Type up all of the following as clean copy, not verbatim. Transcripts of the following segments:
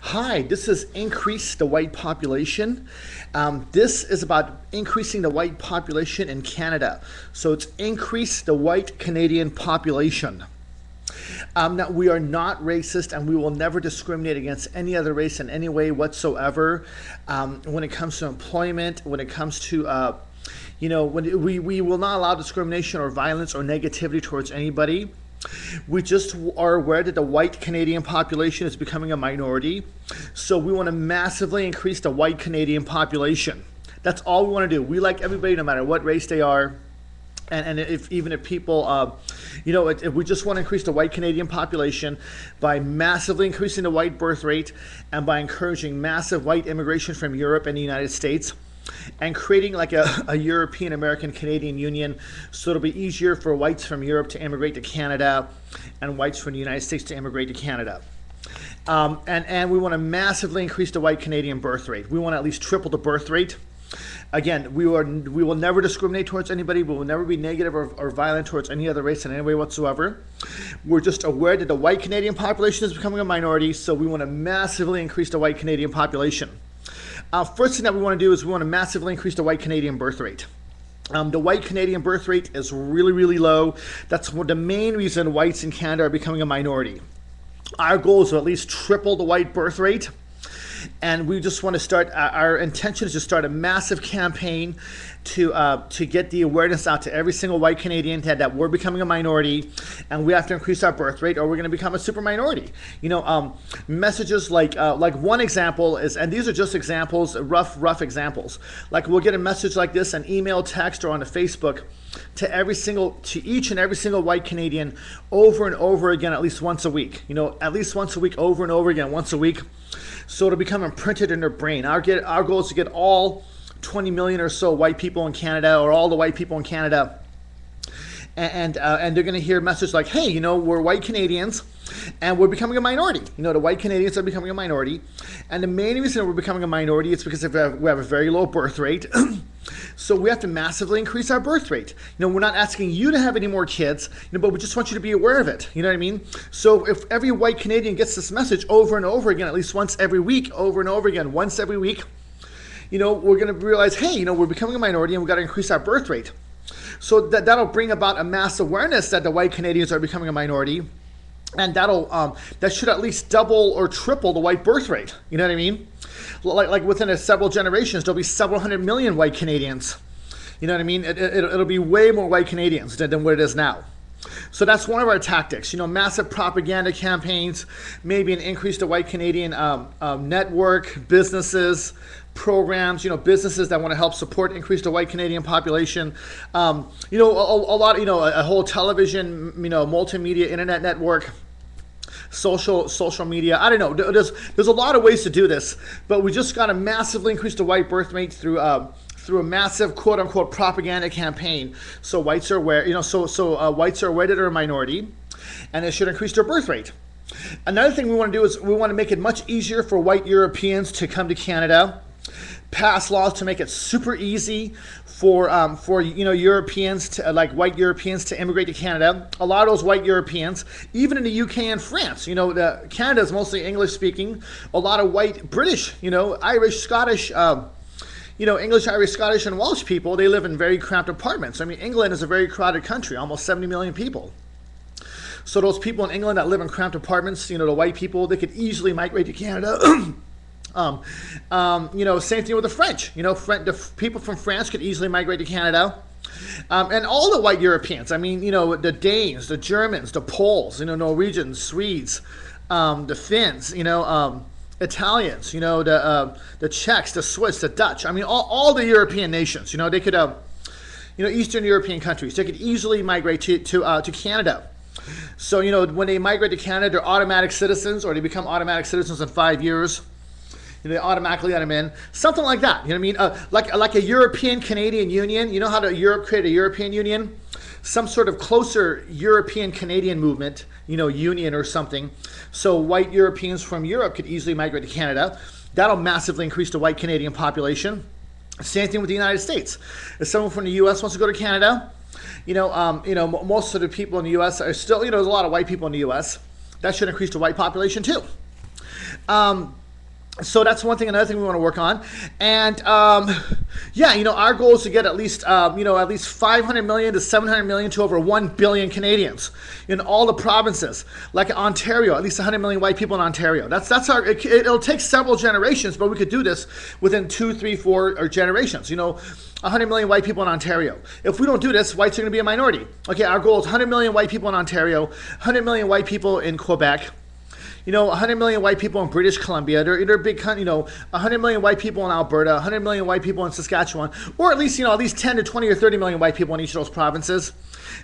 Hi, this is Increase the White Population. This is about increasing the white population in Canada. So it's increase the white Canadian population. Now, we are not racist and we will never discriminate against any other race in any way whatsoever. When it comes to employment, when it comes to when we will not allow discrimination or violence or negativity towards anybody. We just are aware that the white Canadian population is becoming a minority. So we want to massively increase the white Canadian population. That's all we want to do. We like everybody no matter what race they are. And even if people, if we just want to increase the white Canadian population by massively increasing the white birth rate and by encouraging massive white immigration from Europe and the United States, and creating like a European American Canadian Union, so it'll be easier for whites from Europe to immigrate to Canada and whites from the United States to immigrate to Canada. And we want to massively increase the white Canadian birth rate. We want to at least triple the birth rate. Again, we will never discriminate towards anybody. We will never be negative or violent towards any other race in any way whatsoever. We're just aware that the white Canadian population is becoming a minority, so we want to massively increase the white Canadian population. First thing that we want to do is we want to massively increase the white Canadian birth rate. The white Canadian birth rate is really, really low. That's the main reason whites in Canada are becoming a minority. Our goal is to at least triple the white birth rate. And we just want to start, our intention is to start a massive campaign to get the awareness out to every single white Canadian that we're becoming a minority and we have to increase our birth rate or we're going to become a super minority. Messages like one example is, and these are just examples, rough examples. Like we'll get a message like this, an email, text, or on a Facebook to each and every single white Canadian over and over again, at least once a week. At least once a week, over and over again, once a week. So it'll become imprinted in their brain. Our goal is to get all 20 million or so white people in Canada, or all the white people in Canada, and they're going to hear a message like, hey, we're white Canadians and we're becoming a minority. The white Canadians are becoming a minority. And the main reason we're becoming a minority is because we have a very low birth rate. So we have to massively increase our birth rate. We're not asking you to have any more kids, but we just want you to be aware of it. You know what I mean? So if every white Canadian gets this message over and over again, at least once every week, over and over again, once every week, we're going to realize, hey, we're becoming a minority and we've got to increase our birth rate. So that'll bring about a mass awareness that the white Canadians are becoming a minority. And that should at least double or triple the white birth rate. You know what I mean? Like within several generations, there'll be several hundred million white Canadians. You know what I mean? It'll be way more white Canadians than what it is now. So that's one of our tactics. Massive propaganda campaigns, maybe an increase to white Canadian network, businesses, programs, businesses that want to help support increase the white Canadian population. A lot, a whole television, multimedia, internet network, social media. I don't know. There's a lot of ways to do this, but we just got to massively increase the white birth rate through a massive quote unquote propaganda campaign. So whites are aware, whites are aware that they're a minority, and it should increase their birth rate. Another thing we want to do is we want to make it much easier for white Europeans to come to Canada. Pass laws to make it super easy for Europeans to, like white Europeans, to immigrate to Canada. A lot of those white Europeans, even in the UK and France, Canada is mostly English speaking. A lot of white British, Irish, Scottish, English, Irish, Scottish, and Welsh people, they live in very cramped apartments. I mean, England is a very crowded country, almost 70 million people. So those people in England that live in cramped apartments, the white people, they could easily migrate to Canada. Same thing with the French. The people from France could easily migrate to Canada. And all the white Europeans, the Danes, the Germans, the Poles, Norwegians, Swedes, the Finns, Italians, the Czechs, the Swiss, the Dutch. All the European nations, they could, Eastern European countries, they could easily migrate to Canada. So, when they migrate to Canada, they're automatic citizens, or they become automatic citizens in 5 years. They automatically let them in, something like that. You know what I mean? Like a European Canadian Union. You know how Europe created a European Union? Some sort of closer European Canadian movement, union or something. So white Europeans from Europe could easily migrate to Canada. That'll massively increase the white Canadian population. Same thing with the United States. If someone from the U.S. wants to go to Canada, most of the people in the U.S. are still, there's a lot of white people in the U.S. That should increase the white population too. So that's one thing. Another thing we want to work on, and yeah, our goal is to get at least at least 500 million to 700 million to over 1 billion Canadians in all the provinces, like Ontario, at least 100 million white people in Ontario. That's our. It'll take several generations, but we could do this within 2, 3, 4 generations. 100 million white people in Ontario. If we don't do this, whites are going to be a minority. Okay, our goal is 100 million white people in Ontario, 100 million white people in Quebec. 100 million white people in British Columbia. They're big, 100 million white people in Alberta, 100 million white people in Saskatchewan, or at least 10 to 20 or 30 million white people in each of those provinces.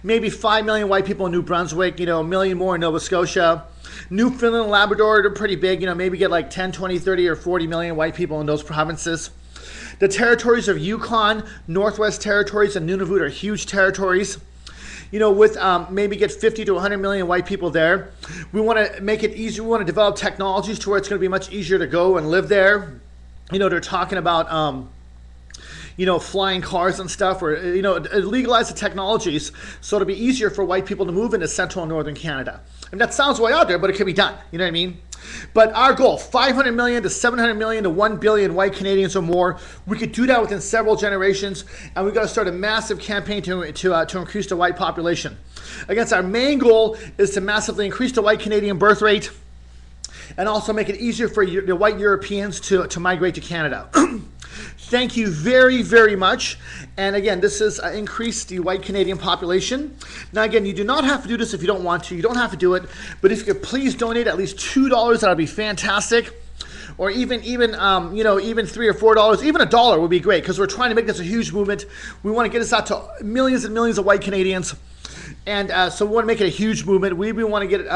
Maybe 5 million white people in New Brunswick, a million more in Nova Scotia. Newfoundland and Labrador, they're pretty big, maybe get like 10, 20, 30, or 40 million white people in those provinces. The territories of Yukon, Northwest Territories, and Nunavut are huge territories. With maybe get 50 to 100 million white people there. We want to make it easier. We want to develop technologies to where it's going to be much easier to go and live there. They're talking about, flying cars and stuff, or, legalize the technologies so it'll be easier for white people to move into central and northern Canada. And that sounds way out there, but it can be done. You know what I mean? But our goal, 500 million to 700 million to 1 billion white Canadians or more. We could do that within several generations, and we've got to start a massive campaign to increase the white population. Against our main goal is to massively increase the white Canadian birth rate and also make it easier for the white Europeans to migrate to Canada. Thank you very, very much. And again, this is increase the white Canadian population. Now, again, you do not have to do this if you don't want to. You don't have to do it. But if you could please donate at least $2, that would be fantastic. Or even $3 or $4, even $1 would be great, because we're trying to make this a huge movement. We want to get this out to millions and millions of white Canadians. And so we want to make it a huge movement. We want to get it,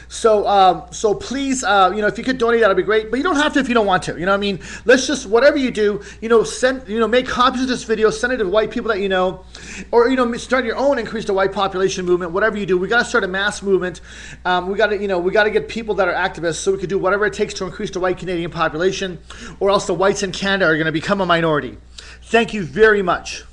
so please, if you could donate, that'd be great. But you don't have to if you don't want to. You know what I mean? Let's just, whatever you do, send, make copies of this video, send it to white people that you know, or, start your own increase the white population movement. Whatever you do, we got to start a mass movement. We got to get people that are activists so we could do whatever it takes to increase the white Canadian population, or else the whites in Canada are going to become a minority. Thank you very much.